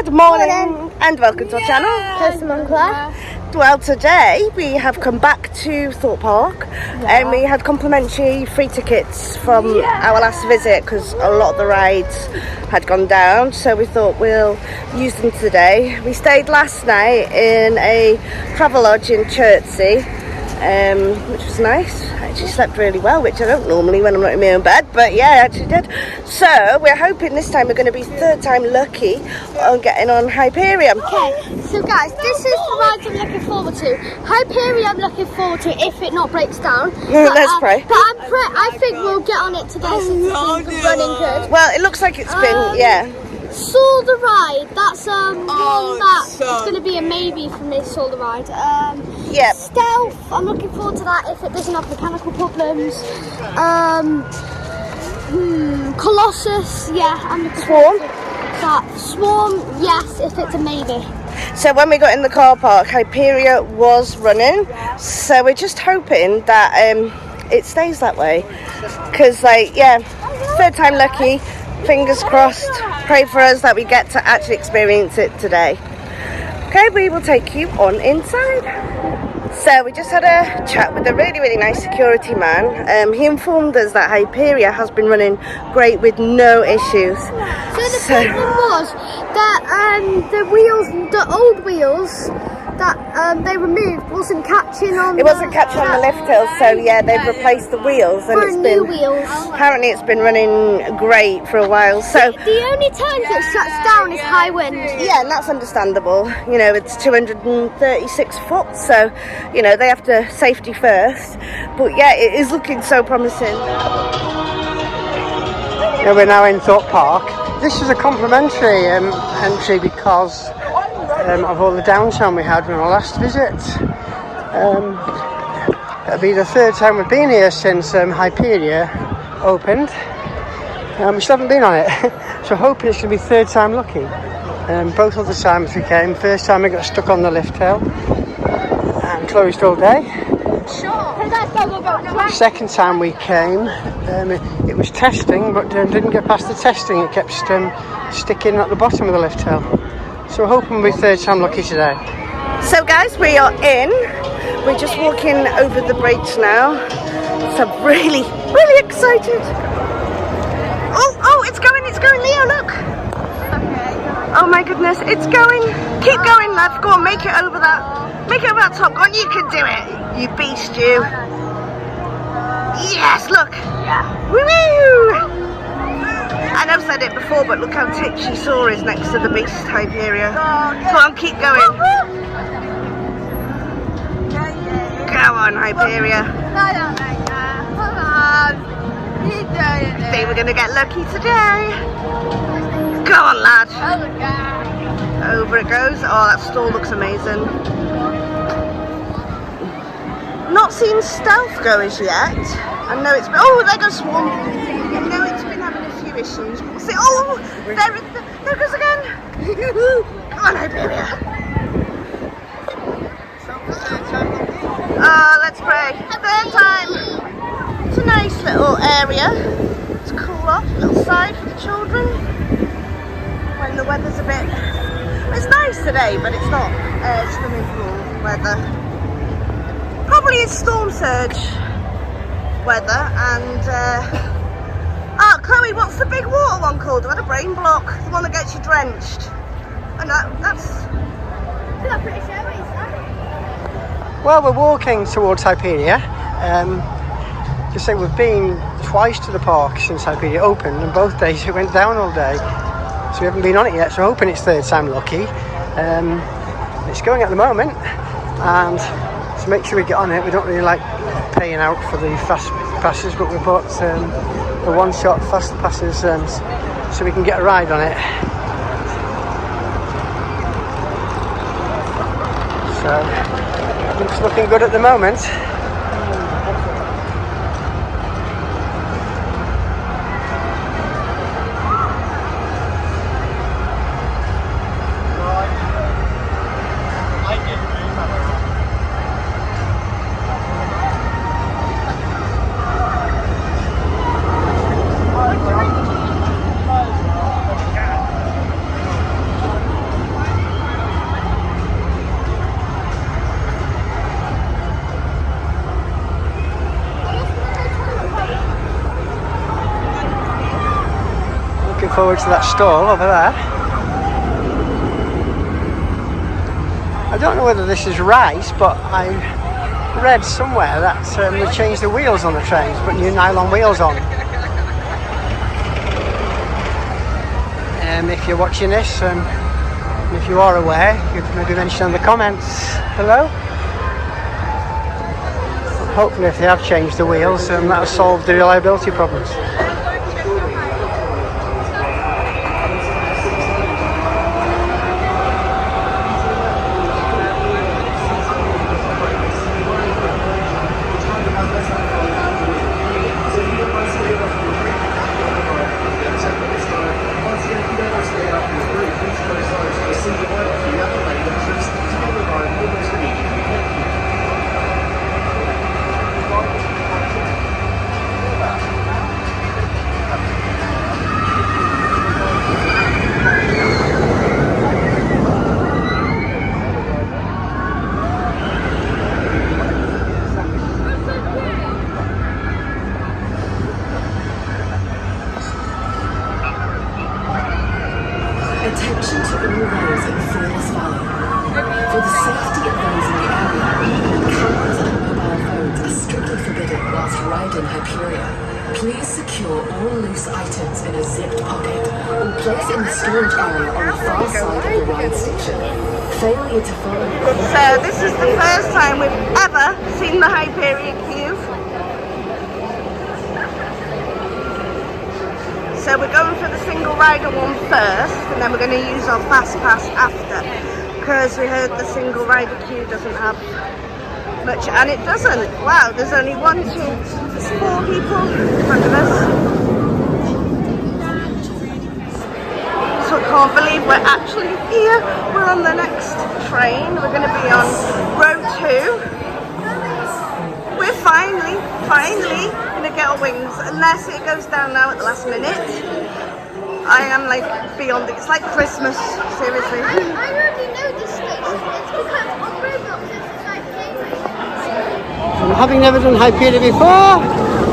Good morning and welcome to our channel. Kirsten and Claire. Well, today we have come back to Thorpe Park and we had complimentary free tickets from our last visit because a lot of the rides had gone down, so we thought we'll use them today. We stayed last night in a travel lodge in Chertsey, which was nice. I actually slept really well, which I don't normally when I'm not in my own bed, but yeah, I actually did. So we're hoping this time we're going to be third time lucky on getting on Hyperia. Okay, so guys, this is the ride I'm looking forward to. Hyperia I'm looking forward to if it not breaks down. Let's pray. But I think we'll get on it today since it's been running good. Well, it looks like it's been, Saw the ride, that's one that is going to be a maybe for me, Saw the ride. Stealth, I'm looking forward to that if it doesn't have mechanical problems. Colossus, I'm looking forward to that. Swarm, yes, if it's a maybe. So when we got in the car park, Hyperia was running, so we're just hoping that it stays that way, because third time lucky, fingers crossed, pray for us that we get to actually experience it today. Okay, we will take you on inside. So we just had a chat with a really nice security man. He informed us that Hyperia has been running great with no issues. So the problem was that the wheels, the old wheels that they removed wasn't catching on. It wasn't catching on the lift hill, so they've replaced the wheels, and it's been apparently it's been running great for a while. So the only times it shuts down is high wind. Yeah, and that's understandable. You know, it's 236 foot, so they have to safety first. But it is looking so promising. We're now in Thorpe Park. This is a complimentary entry because of all the downtime we had on our last visit. It'll be the third time we've been here since Hyperia opened. We still haven't been on it, so hoping it's going to be third time lucky. Both other times we came, first time we got stuck on the lift hill and closed all day. Second time we came, it was testing, but didn't get past the testing. It kept sticking at the bottom of the lift hill. So we're hoping we'll be third time lucky today. So guys, we are in. We're just walking over the bridge now. So really excited. Oh, it's going, Leo, look. Okay. Oh my goodness, it's going. Keep going, lad. Go on, make it over that top. Go on, you can do it. You beast, you. Yes, look. Yeah. Woo-woo! I know I've said it before, but look how Titchy Saw is next to the beast Hyperia. Come on, keep going. Come on, Hyperia. I think we're going to get lucky today. Go on, lad. Over it goes. Oh, that stall looks amazing. Not seen stealth goers yet. I know it's been... Oh, there goes Swarm. I know it's been having a few issues. See, there it goes again. Come on, Hyperia. Let's pray. Third time. It's a nice little area to cool off, a little side for the children when the weather's a bit... It's nice today, but it's not swimming pool weather. Probably it's storm surge weather. And Chloe, what's the big water one called? I had a brain block. The one that gets you drenched. And that's... I'm pretty sure what it's like. Well, we're walking towards Hyperia. Just say we've been twice to the park since Hyperia opened, and both days it went down all day. So we haven't been on it yet, so hoping it's third time lucky. It's going at the moment, and to make sure we get on it, we don't really like paying out for the fast passes, but we bought the one-shot fast passes so we can get a ride on it. So it's looking good at the moment. forward to that stall over there. I don't know whether this is right, but I read somewhere that they changed the wheels on the trains, put new nylon wheels on. If you're watching this, if you are aware, you can maybe mention in the comments below. Hopefully if they have changed the wheels, that'll solve the reliability problems. Attention to all those in Fearless Valley. For the safety of those in the area, cameras and mobile phones are strictly forbidden whilst riding Hyperia. Please secure all loose items in a zipped pocket or place in the storage area on the far side of the ride station. Failure to follow the So this is the first time we've ever seen the Hyperia cube. So we're going for the single rider one first, and then we're going to use our fast pass after, because we heard the single rider queue doesn't have much, and it doesn't. Wow, there's only 1, 2, there's 4 people in front of us. So I can't believe we're actually here. We're on the next train. We're going to be on row 2. We're finally gonna get our wings, unless it goes down now at the last minute. I am like beyond it. It's like Christmas, seriously. I already know this station. It's because on Roblox it's like favorite. Having never done Hyperia before,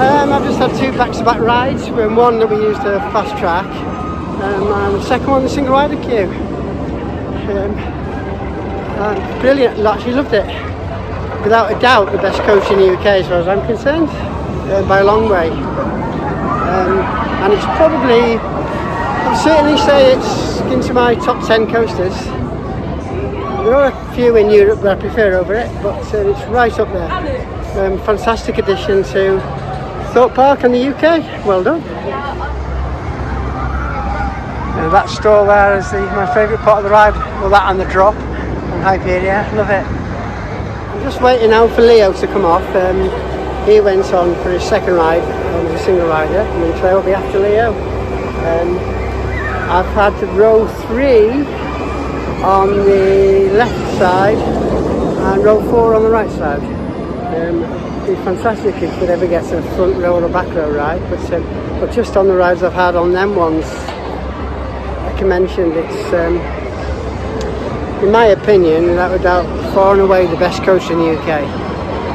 I've just had 2 back-to-back rides. One that we used a fast track, and the second one the single rider queue. Brilliant, I actually loved it. Without a doubt the best coach in the UK as far as I'm concerned, by a long way. And it's probably, I'd certainly say it's into my top 10 coasters. There are a few in Europe that I prefer over it, but it's right up there. Fantastic addition to Thorpe Park in the UK, well done. That stall there is my favourite part of the ride, well that and the drop on Hyperia, love it. Just waiting now for Leo to come off. He went on for his second ride as a single rider, and then Trey will be after Leo. I've had row 3 on the left side and row 4 on the right side. It'd be fantastic if we'd ever get a front row or a back row ride, but just on the rides I've had on them ones, like I mentioned, it's in my opinion, without a doubt, far and away the best coach in the UK.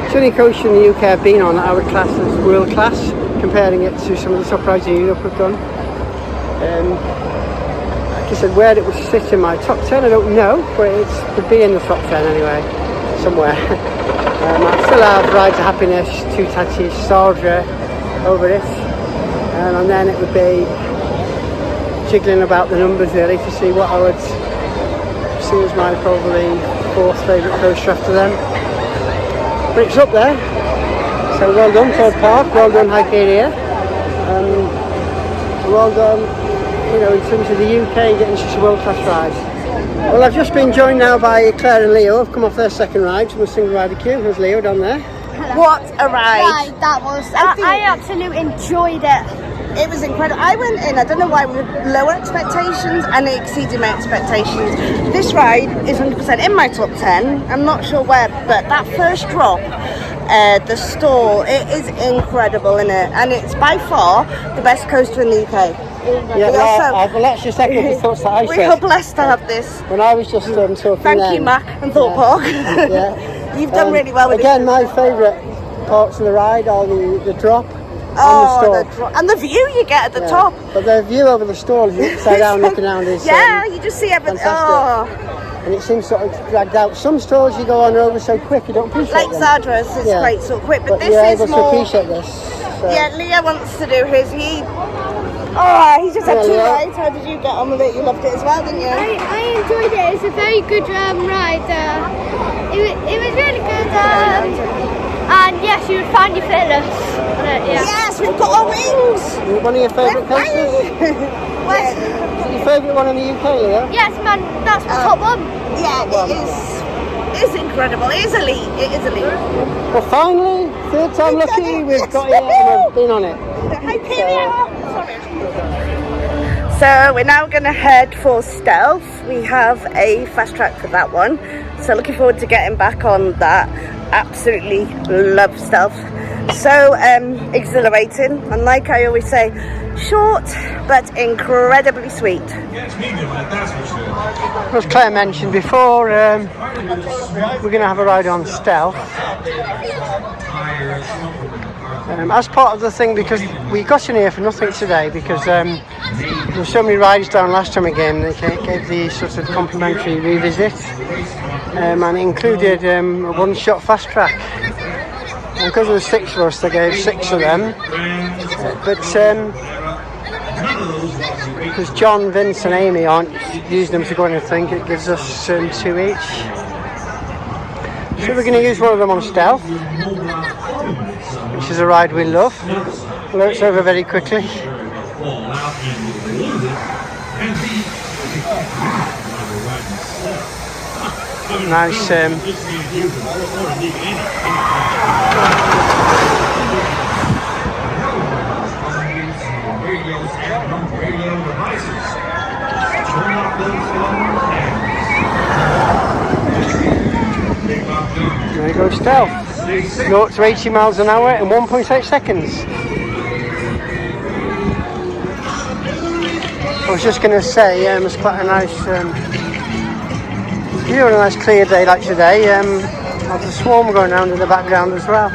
It's the only coach in the UK I've been on that I would class as world class, comparing it to some of the top rides in Europe have done. Like I said, where it would sit in my top 10, I don't know, but it would be in the top 10 anyway, somewhere. I still have Rides of Happiness, Two Tatis, Sardra over it, and then it would be jiggling about the numbers really to see what I would see as my probably 4th favourite coaster after them. But it's up there, so well done Thorpe Park, well done Hyperia, well done, you know, in terms of the UK getting such a world class ride. Well, I've just been joined now by Claire and Leo. I've come off their second ride from the single rider queue. There's Leo down there. What a ride! That was. I absolutely enjoyed it. It was incredible. I went in, I don't know why, with lower expectations, and it exceeded my expectations. This ride is 100% in my top 10. I'm not sure where, but that first drop, the stall, it is incredible in it, and it's by far the best coaster in the UK. Yeah, well, that's just echoed the thoughts that I said. We are blessed to have this. When I was just talking Thank you, Mac and Thorpe Park. Yeah. You've done really well with again, my favourite parts of the ride are the drop stall. And the view you get at the top. But the view over the stall, you upside down looking around, is you just see everything. Fantastic. And it seems sort of dragged out. Some stalls you go on are over so quick you don't appreciate like them. Zadras is quite so quick, but this you're is able more. to appreciate this. So. Yeah, Leah wants to do his. He just had 2 rides. How did you get on with it? You loved it as well, didn't you? I enjoyed it. It's a very good ride. It was really good. And yes, you would find your fearless on it. Yeah. Yes, we've got our wings. One of your favourite coasters? What? Is it your favourite one in the UK, Leah? Yes, man. That's my top one. Yeah, it is. It's incredible. It is elite. It is elite. Well, finally, third time lucky, we've got it and we've been on it. Hyperia. So we're now going to head for Stealth. We have a fast track for that one. So looking forward to getting back on that. Absolutely love Stealth. So exhilarating. And like I always say, short but incredibly sweet. As Claire mentioned before, we're going to have a ride on Stealth. As part of the thing, because we got in here for nothing today, because there were so many rides down last time again, they gave the sort of complimentary revisit, and it included a one-shot fast track. And because there were 6 of us, they gave 6 of them, but because John, Vince and Amy aren't using them to go anything, it gives us 2 each. So we're going to use one of them on Stealth, which is a ride we love. Although it's over very quickly. Nice. There you go, Stealth. 0 to 80 miles an hour in 1.8 seconds. I was just going to say, it's quite a nice view on a nice clear day like today. There's a swarm going around in the background as well.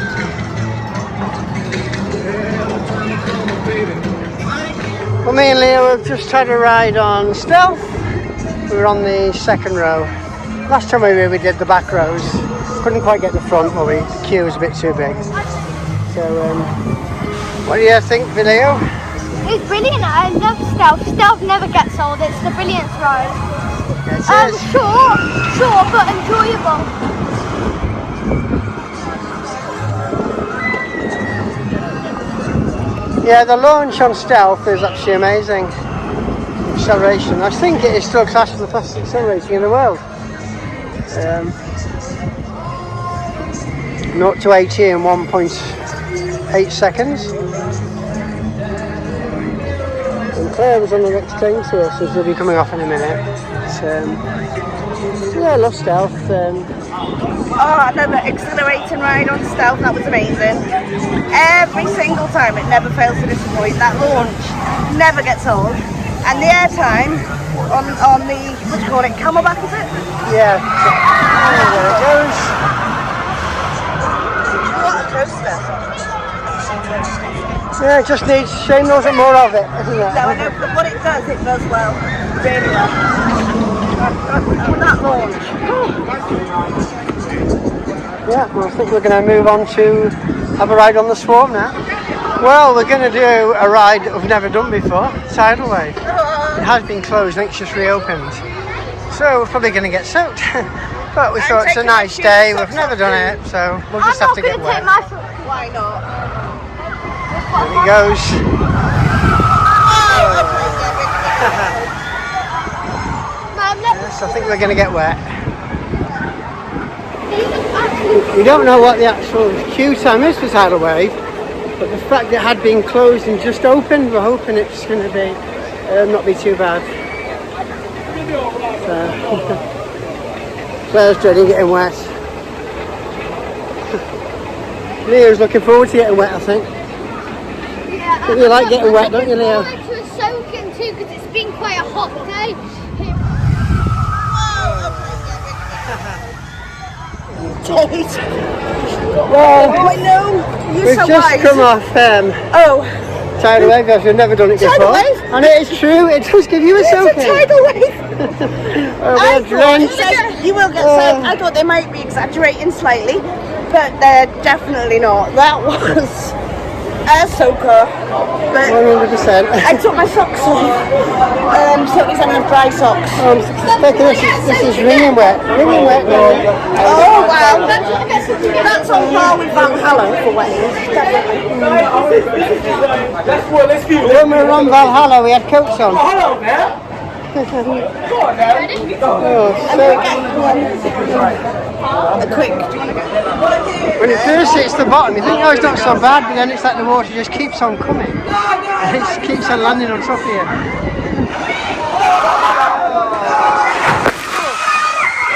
Well, me and Leo have just tried a ride on Stealth. We were on the 2nd row. Last time we did the back rows. Couldn't quite get the front, the queue was a bit too big. So, what do you think, Leo? It's brilliant. I love Stealth. Stealth never gets old. It's the brilliant ride. Yes, Short, but enjoyable. Yeah, the launch on Stealth is actually amazing. Acceleration. I think it is still classed as the fastest accelerating in the world. 0 to 80 in 1.8 seconds. And Claire was on the next train to us, as we'll be coming off in a minute. Yeah, I love Stealth. Another exhilarating ride on Stealth. That was amazing. Every single time, it never fails to disappoint. That launch never gets old. And the airtime on the, what do you call it, camelback, is it? Yeah. There it goes. What a coaster. Yeah, it just needs, shame there wasn't more of it, isn't it? No, I know, but what it does well. Really well. That launch. Yeah, well, I think we're going to move on to have a ride on the Swarm now. Well, we're going to do a ride that we've never done before, Tidal Wave. It has been closed, I think it's just reopened. So we're probably going to get soaked. But we thought it's a nice day, we've never done it, so we'll just have to get wet. Why not? There he goes. Yes, I think we're going to get wet. We don't know what the actual queue time is for Tidal Wave, but the fact that it had been closed and just opened, we're hoping it's going to be not be too bad. So, Claire's dreading getting wet. Leo's looking forward to getting wet, I think. Yeah, You like getting wet, don't you, Leo? I like to soak in too because it's been quite a hot day. Date. Well, Oh, I know. You're we've so just wise. come off Oh, tidal wave because we've never done it Tidal before. wave? And it is true, it does give you a it's a soaking. tidal wave. Oh, I we're thought drenched. you will get soaked. I thought they might be exaggerating slightly, but they're definitely not. That was a soaker. But 100%. I took my socks off, so at least I have dry socks. This is ringing wet now. Oh wow, that's on par with Valhalla for weddings, definitely. When we were on Valhalla, we had coats on. Hello, man. Oh, And so we get a quick. when it first hits the bottom, you think, oh, it's not so bad, but then it's like the water just keeps on coming. It just keeps on landing on top of you.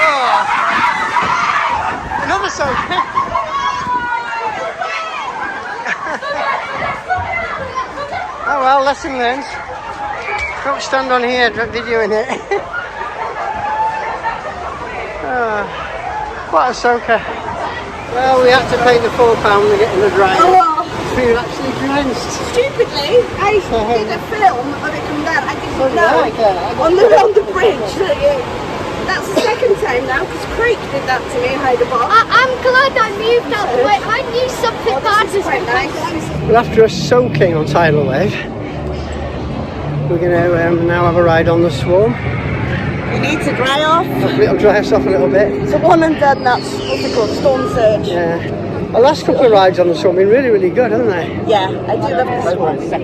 Oh. Another soak. Oh well, lesson learned. Don't stand on here videoing it. Oh, what a soaker. Well, we had to pay the £4 to get in the dry. Oh, We were actually drenched. stupidly, I did a film of it coming down. I didn't know On on the bridge. That's the second time now because Creek did that to me in Hyde Park. I'm glad I moved out the way. I knew something bad was Quite going nice. Well, after a soaking on tidal wave, we're going to now have a ride on the Swarm. We need to dry off. It'll dry us off a little bit. So one and done, that's what's it called, storm surge. Yeah. The last couple of rides on the Swarm have been really, really good, haven't they? Yeah, I do love the Swarm. So,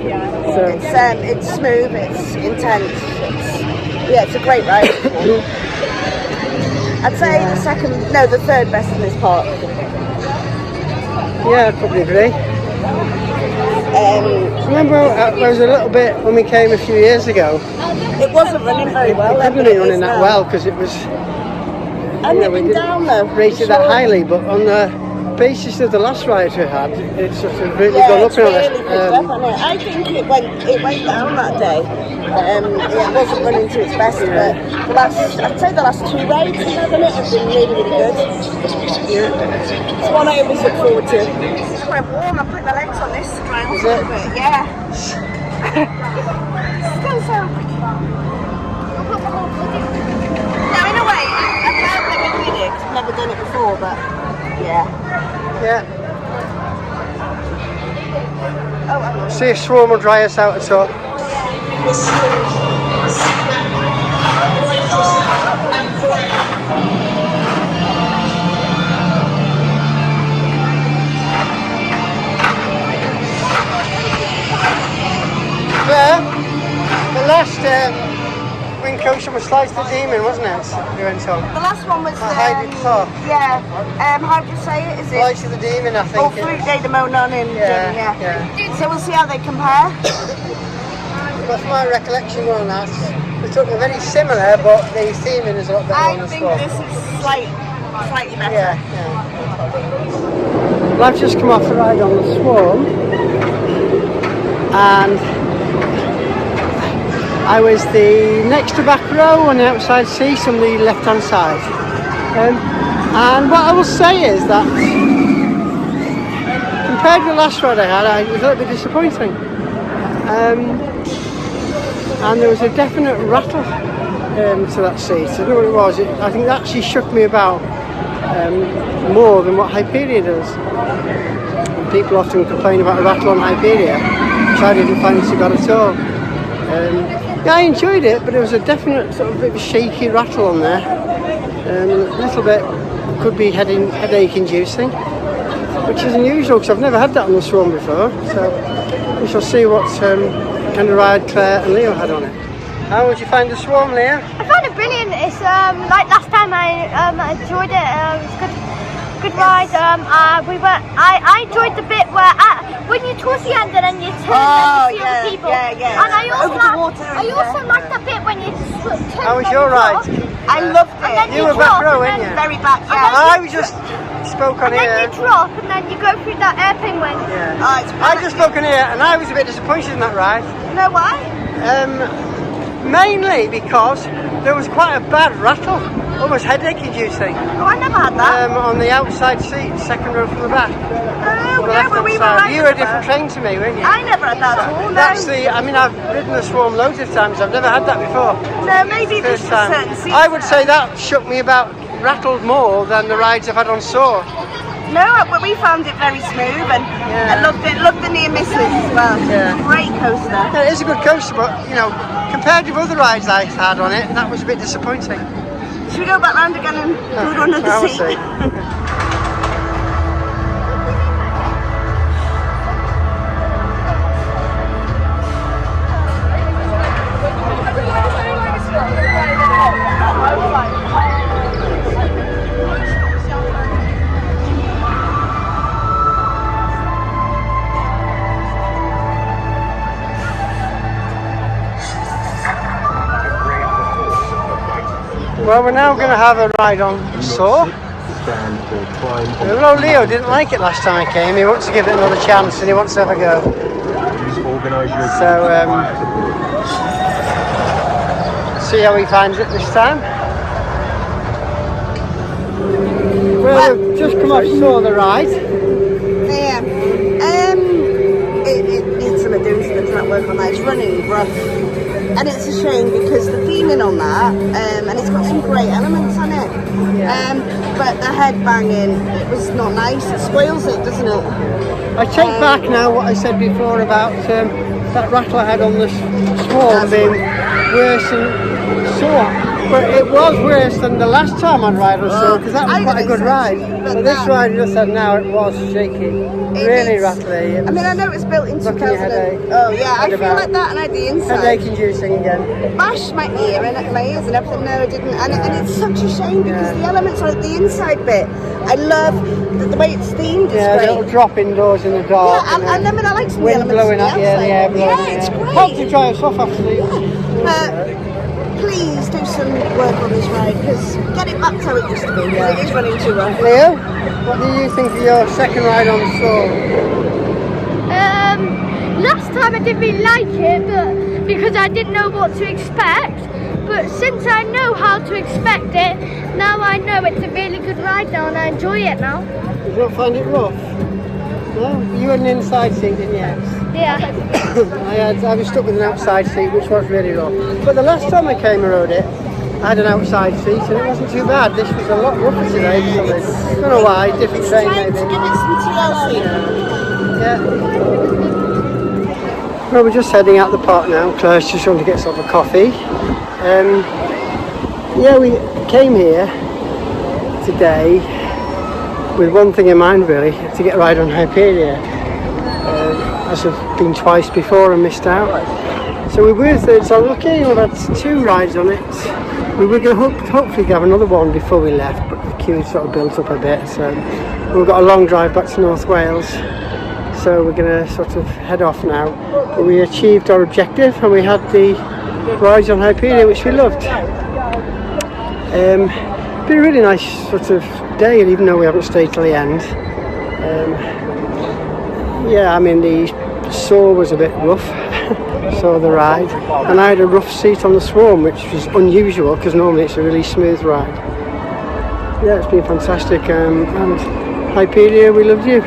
It's smooth, it's intense. It's a great ride. I'd say the third best in this park. yeah, I'd probably agree. Remember, there was a little bit when we came a few years ago. It wasn't running very well. It hadn't been running that well because it was And it's been down though. rated that highly, but on the basis of the last ride we had, it's sort of really gone up it's in really picked up on it. I think it went down that day. It wasn't running to its best, but I'd say the last two rides we've had on it have been really, really good. It's one I always look forward to. It's quite warm. I put my legs on this to dry off a little bit. Yeah. Still so. Now, in a way, I'm glad that we did it. 'Cause I've never done it before, but yeah. Yeah. Oh, hang on. See if Swarm will dry us out at all. Yeah. The last wing coaster was Slice the Demon, wasn't it? We went on. The last one was Hyde Park. yeah. How do you say it? Is it? Slice of the Demon, I think. Oh, Fruit Day de Monon in Yeah, yeah. So we'll see how they compare. That's my recollection on that. They took a very similar, but the theming is a lot better on I the think Swarm. this is slightly better. Yeah. Well, I've just come off the ride on the Swarm, and I was the next to back row on the outside seat on the left-hand side. And what I will say is that compared to the last ride I had, it was a little bit disappointing. And there was a definite rattle to that seat. I don't know what it was. I think that actually shook me about more than what Hyperia does. People often complain about a rattle on Hyperia, which I didn't find so bad at all. Yeah, I enjoyed it, but there was a definite sort of bit of a shaky rattle on there. A little bit could be headache inducing, which is unusual because I've never had that on the Swarm before. So we shall see what kind of ride Claire and Leo had on it. How would you find the Swarm, Leo? I found it brilliant. It's like last time I enjoyed it. It was good ride. I enjoyed the bit where when you towards the end and then you turn and you see other people. Yeah. And I Over the water. also liked that bit when you turn. How was your ride? I loved And then it. You were back row, weren't you? Very back, And yeah. I was just spoke on And then here. you drop and then you go through that airplane wing. Yeah. Oh, it's I just spoke on here, and I was a bit disappointed in that ride. You know why? Mainly because there was quite a bad rattle, almost headache-inducing. Oh, I never had that. On the outside seat, second row from the back. Oh, On the yeah, but left-hand we were side. right You were a at the different back. train to me, weren't you? I never had that at all, no. That's I mean, I've ridden the Swarm loads of times. I've never had that before. No, maybe this First was time. certain seats. I would say that shook me about, rattled more than the rides I've had on Soar. No, but we found it very smooth, and I loved it. Loved the near misses as well. Yeah. Great coaster. Yeah, it is a good coaster, but you know, compared with other rides I had on it, that was a bit disappointing. Should we go back round again and go on another I will seat? see. Well, we're now going to have a ride on Soar. Although Leo didn't like it last time he came, he wants to give it another chance and he wants to have a go. So, see how he finds it this time. Well, we've just come off Soar the ride. Yeah. It's a Medusa that doesn't work on that. It's running rough. And it's a shame because the theming on that, and it's got some great elements on it. But the head banging, it was not nice. It spoils it, doesn't it? I take back now what I said before about that rattle I had on the Swarm being worse than Soar. But it was worse than the last time on ride on Soar because that was quite a good ride. But this ride I just said now it was shaky, really rattly. I mean, I know it's built in 2000. headache. Oh yeah, I feel like that, and I had the inside. Headache-inducing again. Bashed my ear and my ears and everything. No, I didn't. And it's such a shame because the elements on the inside bit. I love the way it's themed. It's Yeah, great. the little drop indoors in the dark. Yeah, I mean, I like some of the wind elements blowing on up, the the outside. air blowing. Yeah, it's great. Hope to dry us off after the. Please do some work on this ride because get it back to how it used to be. Because it is running too rough. Leo, what do you think of your second ride on Soar? Last time I didn't really like it, but because I didn't know what to expect. But since I know how to expect it, now I know it's a really good ride now, and I enjoy it now. You don't find it rough? No, you had an inside seat, didn't you? Yeah. I was stuck with an outside seat, which was really rough. But the last time I came and rode it, I had an outside seat, and it wasn't too bad. This was a lot rougher today. I don't know why. Different train, Trying maybe. to give it some TLC. Yeah. Well, we're just heading out the park now. Claire's just going to get herself a coffee. Yeah, we came here today with one thing in mind, really, to get a ride on Hyperia. As I've been twice before and missed out. So we were so lucky. We've had 2 rides on it. We were going to hopefully have another one before we left, but the queue sort of built up a bit. So we've got a long drive back to North Wales. So we're going to sort of head off now. But we achieved our objective and we had the rides on Hyperia, which we loved. Been a really nice sort of day, even though we haven't stayed till the end. Yeah, I mean the Soar was a bit rough, so the ride, and I had a rough seat on the Swarm, which was unusual because normally it's a really smooth ride. Yeah, it's been fantastic, and Hyperia, we loved you.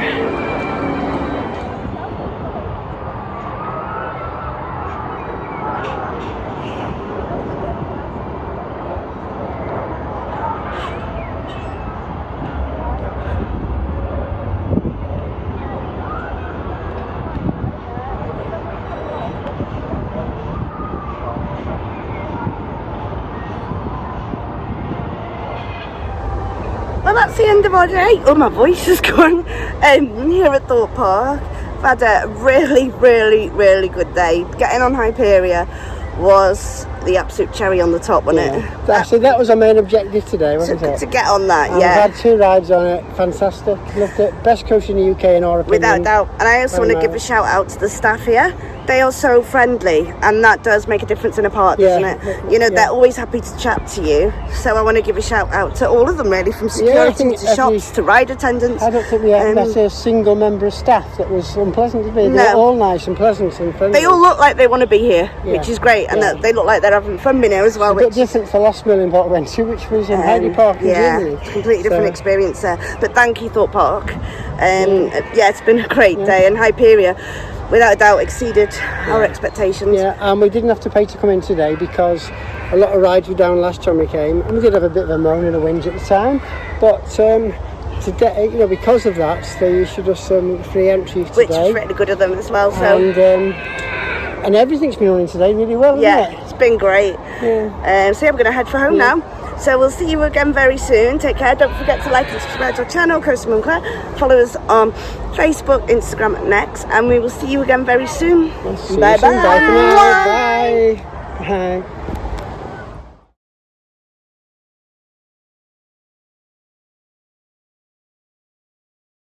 Well, that's the end of our day. Oh, my voice is gone. Here at Thorpe Park, I've had a really, really, really good day. Getting on Hyperia was the absolute cherry on the top, wasn't it? So that was our main objective today, wasn't it? To get on that, And yeah. we've had 2 rides on it, fantastic, loved it. Best coach in the UK in our opinion. Without doubt. And I also want to give a shout out to the staff here. They are so friendly, and that does make a difference in a park, doesn't it? You know, they're always happy to chat to you. So I want to give a shout out to all of them, really, from security to shops to ride attendants. I don't think we had a single member of staff that was unpleasant to be. They're all nice and pleasant and friendly. They all look like they want to be here, which is great, and they look like they're having fun now as well. A bit different for last Milling Park we went to, which was in Hyperia Park in Germany. Completely different experience there. But thank you, Thorpe Park. It's been a great day, and Hyperia, without a doubt, exceeded our expectations. Yeah, and we didn't have to pay to come in today because a lot of rides were down last time we came, and we did have a bit of a moan and a whinge at the time. But today, because of that, they issued us some free entries today, which is really good of them as well. So and everything's been running today really well. Yeah, hasn't it? It's been great. Yeah. So I'm going to head for home now. So we'll see you again very soon. Take care. Don't forget to like and subscribe to our channel, Coastal Mum Claire. Follow us on Facebook, Instagram, and Next. And we will see you again very soon. Bye bye. Bye for now. Bye. Bye.